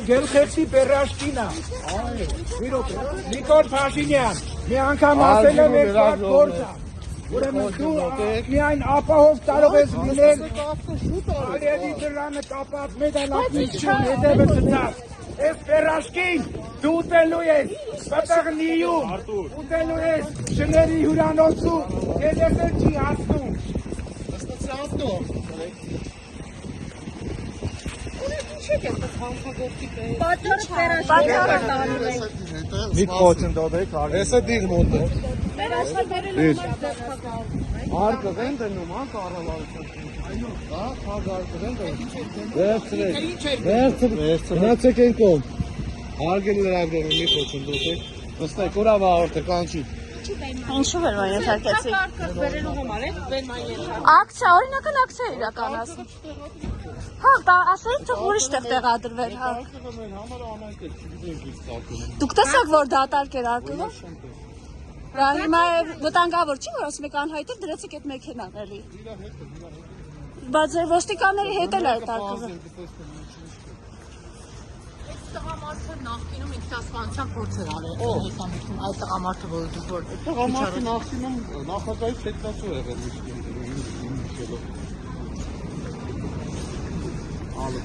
Գելքեցի Պերաշկինա, Նիկոլ Փաշինյան, մի անգամ ասել եմ երկրորդ գործը, ուրեմն դու միայն ապահով կարող ես լինել Արիելի դրանը կապած մեդալակնություն, հետևը ծծած, ես Պերաշկին դու ուտելու ես, պտղնիում, ուտելու ես շների հյուրանոցում, ես էլ չի հասնում։ Մի փոքր դոդեք, էսը դիղ մոտ է։ Արկը են դնում, հա, կառավարություն։ Հա, արկը են դնում։ Վերցրեք, գնացեք են կողմ։ Արկեն լրագրողը մի փոքր դոդեք։ Նստեք, ուրա վաղորդը կանչի։ Ինչու էր մայր ենթարկեցի։ Ակցիա, օրինական ակցիա իրականացնում։ Հա, դա ասել թող ուրիշ տեղ տեղադրվեր, հա։ Դուք տեսաք, որ դատարկ էր արկը։ Դա հիմա վտանգավոր չի, որ ասում եք անհայտ է, դրեցիք այդ մեքենան էլի։ Բայց ոստիկանների հետ էլ այդ արկը։ Տղամարդը նախկինում ինքնասպանության փորձ էր արել այդ տղամարդը, որ դուք որ Տղամարդը նախկինում նախագահից հետացու եղել։ Ալո